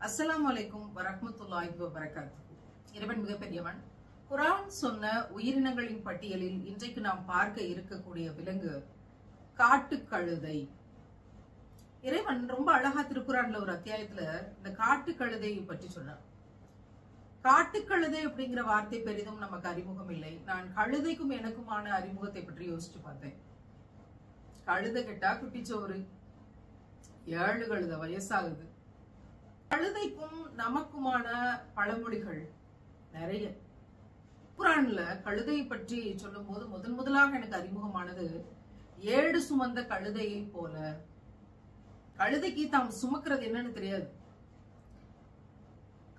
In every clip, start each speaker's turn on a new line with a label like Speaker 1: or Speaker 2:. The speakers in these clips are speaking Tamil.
Speaker 1: அஸ்ஸலாமு அலைக்கும் வரஹ்மத்துல்லாஹி வபரகாத்துஹு. இறைவன் மிகப்பெரியவன். குர்ஆன் சொன்ன உயிரினங்களின் பட்டியலில் இன்றைக்கு நாம் பார்க்க இருக்கக்கூடிய விலங்கு காட்டுக்கழுதை. இறைவன் ரொம்ப அழகா திருக்குர்ஆன்ல ஒரு அத்தியாயத்துல இந்த காட்டுக்கழுதையை பற்றி சொன்னார். காட்டுக்கழுதை அப்படிங்கிற வார்த்தை பெரிதும் நமக்கு அறிமுகம் இல்லை. நான் கழுதைக்கும் எனக்குமான அறிமுகத்தை பற்றி யோசிச்சு பார்த்தேன். கழுதை கேட்டா குட்டிச்சோறு, 7 கழுதை வயசாகுது. கழுதைக்கும் நமக்குமான பழமொழிகள் நிறைய. குர்ஆன்ல கழுதையை பற்றி சொல்லும் போது முதலாக எனக்கு அறிமுகமானது ஏடு சுமந்த கழுதையை போல. கழுதைக்கு தாம் சுமக்கிறது என்னன்னு தெரியாது.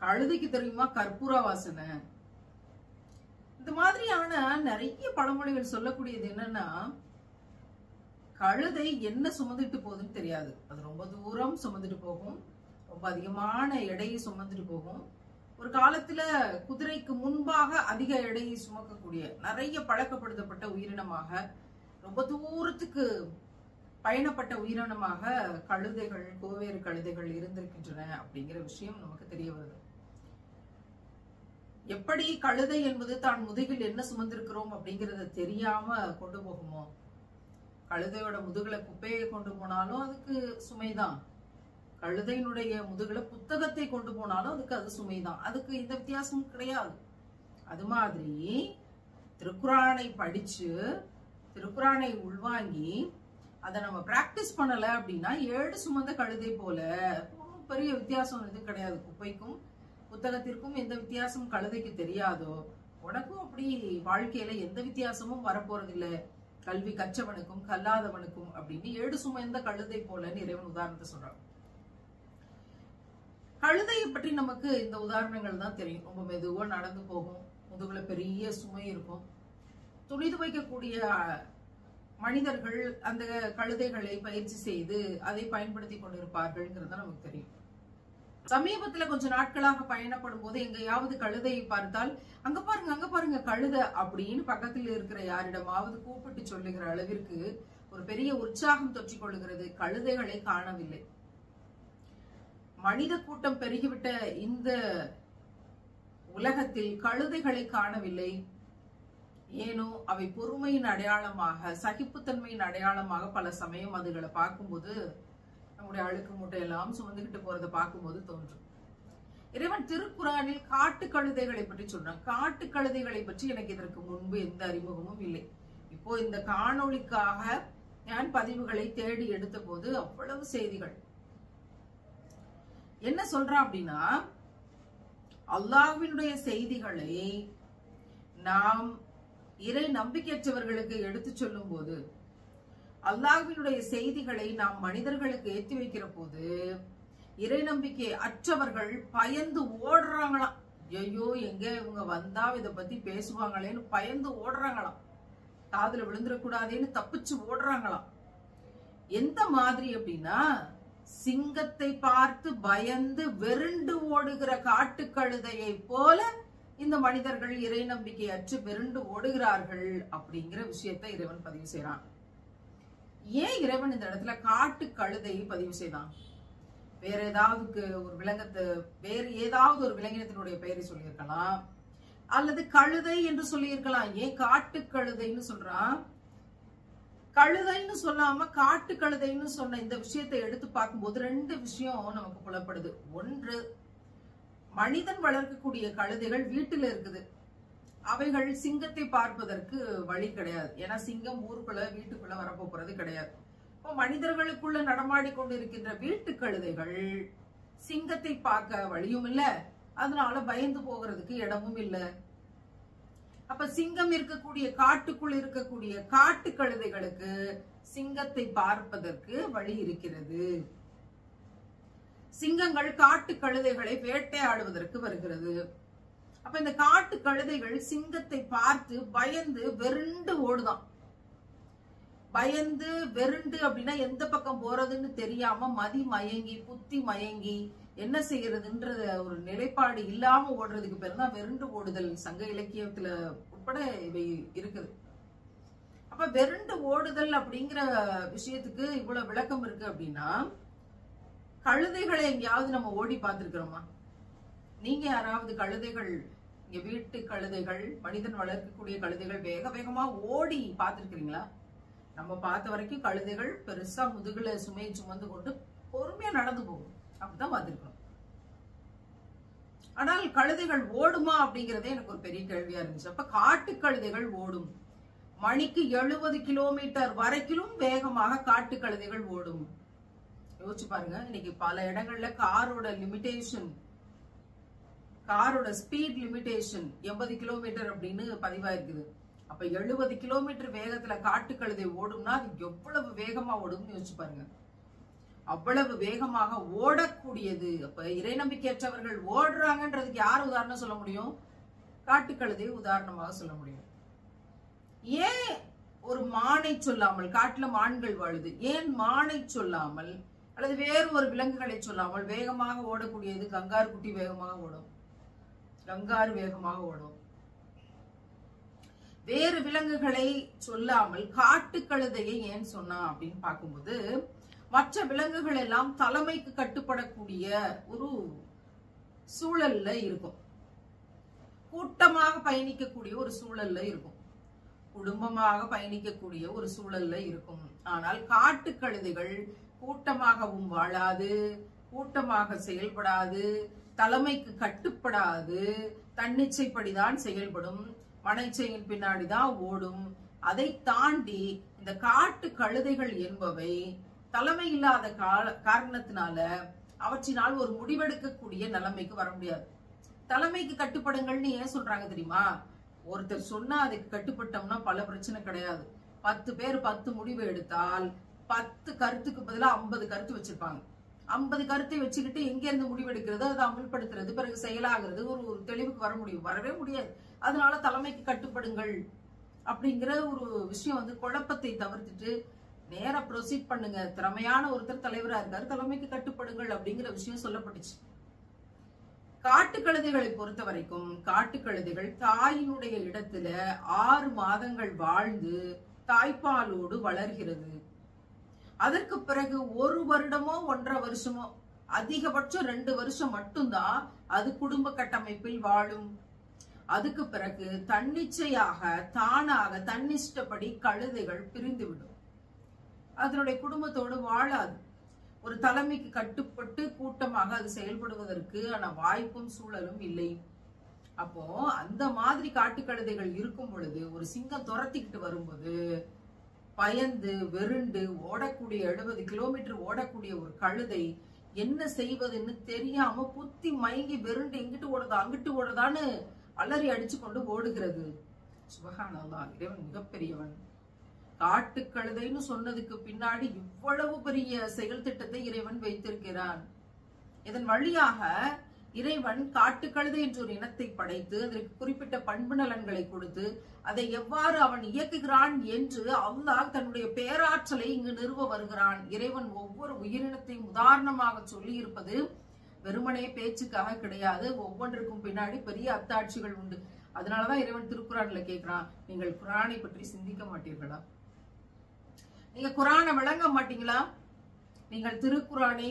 Speaker 1: கழுதைக்கு தெரியுமா கற்பூர வாசனை. இந்த மாதிரியான நிறைய பழமொழிகள் சொல்லக்கூடியது என்னன்னா, கழுதை என்ன சுமந்துட்டு போகுதுன்னு தெரியாது. அது ரொம்ப தூரம் சுமந்துட்டு போகும், ரொம்ப அதிகமான எடையை சுமந்துட்டு போகும். ஒரு காலத்துல குதிரைக்கு முன்பாக அதிக எடையை சுமக்கக்கூடிய நிறைய பழக்கப்படுத்தப்பட்ட உயிரினமாக, ரொம்ப தூரத்துக்கு பயணப்பட்ட உயிரினமாக கழுதைகள், கோவேறு கழுதைகள் இருந்திருக்கின்றன அப்படிங்கிற விஷயம் நமக்கு தெரிய வருது. எப்படி கழுதை என்பது தான் முதுகில் என்ன சுமந்திருக்கிறோம் அப்படிங்கறத தெரியாம கொண்டு போகுமோ, கழுதையோட முதுகுல குப்பையை கொண்டு போனாலும் அதுக்கு சுமைதான். கழுதையினுடைய முதுகுல புத்தகத்தை கொண்டு போனாலும் அதுக்கு அது சுமைதான். அதுக்கு எந்த வித்தியாசமும் கிடையாது. அது மாதிரி திருக்குர்ஆனை படிச்சு, திருக்குர்ஆனை உள்வாங்கி அதை நம்ம பிராக்டிஸ் பண்ணல அப்படின்னா ஏடு சுமந்த கழுதை போல. பெரிய வித்தியாசம் எதுவும் கிடையாது. குப்பைக்கும் புத்தகத்திற்கும் எந்த வித்தியாசமும் கழுதைக்கு தெரியாதோ, உனக்கும் அப்படி வாழ்க்கையில எந்த வித்தியாசமும் வரப்போறதில்லை. கல்வி கற்றவனுக்கும் கல்லாதவனுக்கும் அப்படின்னு ஏடு சுமந்த கழுதை போலன்னு இறைவன் உதாரணத்தை சொல்றான். கழுதையை பற்றி நமக்கு இந்த உதாரணங்கள் தான் தெரியும். ரொம்ப மெதுவா நடந்து போகும், முதுகுல பெரிய சுமை இருக்கும். துணி துவைக்கக்கூடிய மனிதர்கள் அந்த கழுதைகளை பயிற்சி செய்து அதை பயன்படுத்தி கொண்டிருப்பார்கள்ங்கிறது நமக்கு தெரியும். சமீபத்துல கொஞ்ச நாட்களாக பயணப்படும் போது எங்கேயாவது கழுதையை பார்த்தால், அங்க பாருங்க கழுதை அப்படின்னு பக்கத்தில் இருக்கிற யாரிடமாவது கூப்பிட்டு சொல்லுகிற அளவிற்கு ஒரு பெரிய உற்சாகம் தொற்றிக் கொள்ளுகிறது. கழுதைகளை காணவில்லை. மனித கூட்டம் பெருகிவிட்ட இந்த உலகத்தில் கழுதைகளை காணவில்லை. ஏனோ அவை பொறுமையின் அடையாளமாக, சகிப்புத்தன்மையின் அடையாளமாக பல சமயம் அதுகளை பார்க்கும்போது நம்முடைய அழுக்கு மூட்டையெல்லாம் சுமந்துகிட்டு போறதை பார்க்கும்போது தோன்றும். இறைவன் திருக்குர்ஆனில் காட்டு கழுதைகளை பற்றி சொல்றான். காட்டு கழுதைகளை பற்றி எனக்கு இதற்கு முன்பு எந்த அறிமுகமும் இல்லை. இப்போ இந்த காணொளிக்காக நான் பதிவுகளை தேடி எடுத்த போது அவ்வளவு செய்திகள். என்ன சொல்றான் அப்படின்னா, அல்லாஹ்வினுடைய செய்திகளை நாம் இறை நம்பிக்கையற்றவர்களுக்கு எடுத்து சொல்லும் போது, அல்லாஹ்வினுடைய செய்திகளை நாம் மனிதர்களுக்கு ஏற்றி வைக்கிற போது, இறை நம்பிக்கை அற்றவர்கள் பயந்து ஓடுறாங்களாம். ஐயோ, எங்க இவங்க வந்தா இதை பத்தி பேசுவாங்களேன்னு பயந்து ஓடுறாங்களாம். காதுல விழுந்துடக்கூடாதேன்னு தப்பிச்சு ஓடுறாங்களாம். எந்த மாதிரி அப்படின்னா, சிங்கத்தை பார்த்து பயந்து வெருண்டு ஓடுகிற காட்டுக்கழுதையை போல இந்த மனிதர்கள் இறை நம்பிக்கை அற்று வெருண்டு ஓடுகிறார்கள் அப்படிங்கிற விஷயத்தை இறைவன் பதிவு செய்யறான். ஏன் இறைவன் இந்த இடத்துல காட்டு கழுதையை பதிவு செய்தான்? வேற ஏதாவது ஒரு விலங்கத்தை, வேறு ஏதாவது ஒரு விலங்கினத்தினுடைய பெயரை சொல்லியிருக்கலாம், அல்லது கழுதை என்று சொல்லியிருக்கலாம். ஏன் காட்டு கழுதைன்னு சொல்றான்? கழுதைன்னு சொல்லாம காட்டு கழுதைன்னு சொன்ன இந்த விஷயத்தை எடுத்து பார்க்கும்போது 2 விஷயம் நமக்கு புலப்படுது. ஒன்று, மனிதன் வளர்க்கக்கூடிய கழுதைகள் வீட்டுல இருக்குது. அவைகள் சிங்கத்தை பார்ப்பதற்கு வழி கிடையாது. ஏன்னா சிங்கம் ஊருக்குள்ள வீட்டுக்குள்ள வரப்போறது கிடையாது. இப்போ மனிதர்களுக்குள்ள நடமாடி கொண்டு இருக்கின்ற வீட்டு கழுதைகள் சிங்கத்தை பார்க்க வழியும் இல்லை, அதனால பயந்து போகிறதுக்கு இடமும் இல்லை. அப்ப சிங்கம் இருக்கக்கூடிய காட்டுக்குள் இருக்கக்கூடிய காட்டு கழுதைகளுக்கு சிங்கத்தை பார்ப்பதற்கு வழி இருக்கிறது. சிங்கங்கள் காட்டு கழுதைகளை வேட்டையாடுவதற்கு வருகிறது. அப்ப இந்த காட்டு கழுதைகள் சிங்கத்தை பார்த்து பயந்து வெருண்டு ஓடுதான். பயந்து வெருண்டு அப்படின்னா எந்த பக்கம் போறதுன்னு தெரியாம மதி மயங்கி, புத்தி மயங்கி, என்ன செய்யறதுன்ற ஒரு நிலைப்பாடு இல்லாம ஓடுறதுக்கு பேர் தான் வெருண்டு ஓடுதல். சங்க இலக்கியத்துல உட்பட இவை இருக்குது. அப்ப வெருண்டு ஓடுதல் அப்படிங்கிற விஷயத்துக்கு இவ்வளவு விளக்கம் இருக்கு அப்படின்னா, கழுதைகளை எங்கேயாவது நம்ம ஓடி பார்த்திருக்கிறோமா? நீங்க யாராவது கழுதைகள், இங்க வீட்டு கழுதைகள், மனிதன் வளர்க்கக்கூடிய கழுதைகள் வேக வேகமா ஓடி பார்த்திருக்கிறீங்களா? நம்ம பார்த்த வரைக்கும் கழுதைகள் பெருசா முதுகுல சுமையை சுமந்து கொண்டு பொறுமையா நடந்து போகும், அப்படிதான் பார்த்திருக்கோம். ஆனால் கழுதைகள் ஓடுமா அப்படிங்கறதே எனக்கு ஒரு பெரிய கேள்வியா இருந்துச்சு. அப்ப காட்டு கழுதைகள் ஓடும். மணிக்கு 70 கிலோமீட்டர் வரைக்கும் வேகமாக காட்டு கழுதைகள் ஓடும். யோசிச்சு பாருங்க. இன்னைக்கு பல இடங்கள்ல காரோட லிமிடேஷன், காரோட ஸ்பீட் லிமிடேஷன் 80 கிலோமீட்டர் அப்படின்னு பதிவாயிருக்குது. அப்ப 70 கிலோமீட்டர் வேகத்துல காட்டு கழுதை ஓடும்னா அது எவ்வளவு வேகமா ஓடும்னு யோசிச்சு பாருங்க. அவ்வளவு வேகமாக ஓடக்கூடியது. அப்ப இறை நம்பிக்கையற்றவர்கள் ஓடுறாங்கன்றதுக்கு யார் உதாரணம் சொல்ல முடியும்? காட்டுக்கழுதை உதாரணமாக சொல்ல முடியும். ஏன் ஒரு மானை சொல்லாமல், காட்டுல மான்கள் வாழுது, ஏன் மானை சொல்லாமல் அல்லது வேறு ஒரு விலங்குகளை சொல்லாமல் வேகமாக ஓடக்கூடியது கங்காரு குட்டி வேகமாக ஓடும், கங்காரு வேகமாக ஓடும். வேறு விலங்குகளை சொல்லாமல் காட்டுக்கழுதையை ஏன் சொன்னா அப்படின்னு பார்க்கும்போது, மற்ற விலங்குகள் எல்லாம் தலைமைக்கு கட்டுப்படக்கூடிய ஒரு சூழல்ல இருக்கும், கூட்டமாக பயணிக்கக்கூடிய ஒரு சூழல்ல இருக்கும், குடும்பமாக பயணிக்கக்கூடிய ஒரு சூழல்ல இருக்கும். ஆனால் காட்டு கழுதைகள் கூட்டமாகவும் வாழாது, கூட்டமாக செயல்படாது, தலைமைக்கு கட்டுப்படாது, தன்னிச்சைப்படிதான் செயல்படும், மனைச்சையின் பின்னாடிதான் ஓடும். அதை தாண்டி இந்த காட்டு கழுதைகள் என்பவை தலைமை இல்லாத காரணத்தினால அவற்றினால் ஒரு முடிவெடுக்கக்கூடிய நிலைமைக்கு வர முடியாது. தலைமைக்கு கட்டுப்படுங்கள்னு ஏன் சொல்றாங்க தெரியுமா? ஒருத்தர் சொன்னா அதுக்கு கட்டுப்பட்டோம்னா பல பிரச்சனை கிடையாது. 10 பேர் 10 முடிவு எடுத்தால் 10 கருத்துக்கு பதிலா 50 கருத்து வச்சிருப்பாங்க. 50 கருத்தை வச்சுக்கிட்டு எங்க இருந்து முடிவெடுக்கிறது, அதை அமல்படுத்துறது, பிறகு செயலாகிறது, ஒரு தெளிவுக்கு வர முடியும்? வரவே முடியாது. அதனால தலைமைக்கு கட்டுப்படுங்கள் அப்படிங்கிற ஒரு விஷயம் குழப்பத்தை தவிர்த்துட்டு நேரா ப்ரொசீட் பண்ணுங்க. திறமையான ஒருத்தர் தலைவரா இருக்காரு, தலைமைக்கு கட்டுப்படுங்கள் அப்படிங்கிற விஷயம் சொல்லப்பட்டுச்சு. காட்டு கழுதைகளை பொறுத்த வரைக்கும் காட்டு கழுதைகள் தாயினுடைய இடத்துல 6 மாதங்கள் வாழ்ந்து தாய்ப்பாலோடு வளர்கிறது. அதற்கு பிறகு 1 வருடமோ 1.5 வருஷமோ, அதிகபட்சம் 2 வருஷம் மட்டும்தான் அது குடும்ப கட்டமைப்பில் வாழும். அதுக்கு பிறகு தன்னிச்சையாக தானாக தன்னிஷ்டப்படி கழுதைகள் பிரிந்துவிடும். அதனுடைய குடும்பத்தோடு வாழாது. ஒரு தலைமைக்கு கட்டுப்பட்டு கூட்டமாக அது செயல்படுவதற்கு வாய்ப்பும் சூழலும் இல்லை. அப்போ அந்த மாதிரி காட்டுக்கழுதைகள் இருக்கும் பொழுது ஒரு சிங்கம் துரத்திக்கிட்டு வரும்போது பயந்து வெருண்டு ஓடக்கூடிய 70 கிலோமீட்டர் ஓடக்கூடிய ஒரு கழுதை என்ன செய்வதுன்னு தெரியாம புத்தி மயங்கி வெருண்டு எங்கிட்டு ஓடுதா அங்கிட்டு ஓடுதான்னு அலறி அடிச்சு கொண்டு ஓடுகிறது. சுபஹானல்லாஹ், இறைவன் மிகப்பெரியவன். காட்டுக்கழுதைன்னு சொன்னதுக்கு பின்னாடி இவ்வளவு பெரிய செயல் திட்டத்தை இறைவன் வைத்திருக்கிறான். இதன் வழியாக இறைவன் காட்டுக்கழுதை என்ற ஒரு இனத்தை படைத்து அதற்கு குறிப்பிட்ட பண்பு நலன்களை கொடுத்து அதை எவ்வாறு அவன் இயக்குகிறான் என்று அல்லாஹ் தன்னுடைய பேராற்றலை இங்கு நிறுவ வருகிறான். இறைவன் ஒவ்வொரு உயிரினத்தையும் உதாரணமாக சொல்லி இருப்பது வெறுமனே பேச்சுக்காக கிடையாது. ஒவ்வொன்றுக்கும் பின்னாடி பெரிய அத்தாட்சிகள் உண்டு. அதனாலதான் இறைவன் திருக்குறான்ல கேட்கிறான், நீங்கள் குரானை பற்றி சிந்திக்க மாட்டீர்களா? நீங்க குரானை விளங்க மாட்டீங்களா? நீங்கள் திருக்குரானை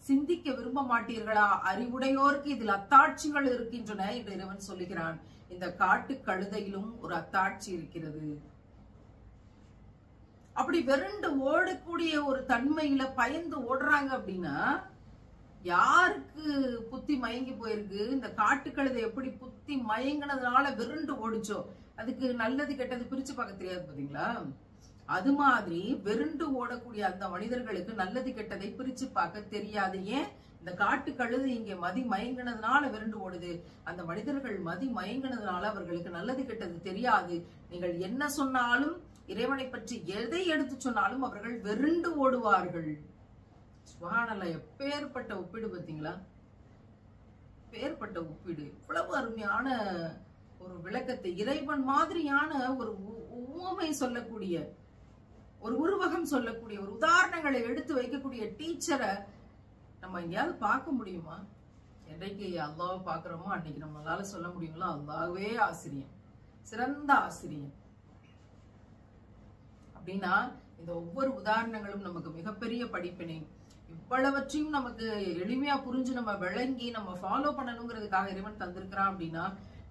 Speaker 1: சிந்திக்க விரும்ப மாட்டீர்களா? அறிவுடையோருக்கு இதில் அத்தாட்சிகள் இருக்கின்றன என்று இறைவன் சொல்லுகிறான். இந்த காட்டு கழுதையிலும் ஒரு அத்தாட்சி இருக்கிறது. அப்படி வெருண்டு ஓடக்கூடிய ஒரு தன்மையில பயந்து ஓடுறாங்க அப்படின்னா யாருக்கு புத்தி மயங்கி போயிருக்கு? இந்த காட்டுக்கழுதை எப்படி புத்தி மயங்கினதுனால வெருண்டு ஓடிச்சோ, அதுக்கு நல்லது கெட்டது பிரிச்சு பார்க்க தெரியாது பாத்தீங்களா? அது மாதிரி வெருண்டு ஓடக்கூடிய அந்த மனிதர்களுக்கு நல்லது கெட்டதை பிரிச்சு பார்க்க தெரியாது. ஏன்? இந்த காட்டு கழுது இங்க மதி மயங்கினதுனால வெருண்டு ஓடுது. அந்த மனிதர்கள் மதி மயங்கினதுனால அவர்களுக்கு நல்லது கெட்டது தெரியாது. நீங்கள் என்ன சொன்னாலும், இறைவனை பற்றி எதை எடுத்து சொன்னாலும் அவர்கள் வெருண்டு ஓடுவார்கள். சுப்ஹானல்லாஹ், எப்பேற்பட்ட ஒப்பீடு பாத்தீங்களா? பேர்பட்ட ஒப்பீடு. இவ்வளவு அருமையான ஒரு விளக்கத்தை, இறைவன் மாதிரியான ஒரு உவமை சொல்லக்கூடிய, ஒரு உருவகம் சொல்லக்கூடிய, ஒரு உதாரணங்களை எடுத்து வைக்கக்கூடிய டீச்சரை நம்ம எங்கேயாவது பார்க்க முடியுமா? என்றைக்கு அல்லாஹ்வை பார்க்கிறோமோ அன்னைக்கு நம்மளால சொல்ல முடியுங்களா, அல்லாஹ்வே ஆசிரியன், சிறந்த ஆசிரியன் அப்படின்னா இந்த ஒவ்வொரு உதாரணங்களும் நமக்கு மிகப்பெரிய படிப்பினை. இவ்வளவற்றையும் நமக்கு எளிமையா புரிஞ்சு நம்ம விளங்கி நம்ம ஃபாலோ பண்ணணுங்கிறதுக்காக இறைவன் தந்திருக்கிறான் அப்படின்னா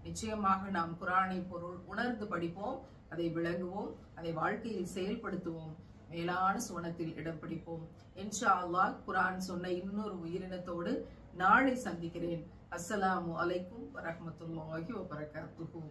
Speaker 1: நிச்சயமாக நாம் குர்ஆனை பொருள் உணர்ந்து படிப்போம், அதை விளங்குவோம், அதை வாழ்க்கையில் செயல்படுத்துவோம், மேலான சுவனத்தில் இடம் பிடிப்போம். இன்ஷா அல்லாஹ் குர்ஆன் சொன்ன இன்னொரு உயிரினத்தோடு நாளை சந்திக்கிறேன். அஸ்ஸலாமு அலைக்கும் வரஹ்மத்துல்லாஹி வபரகாத்துஹு.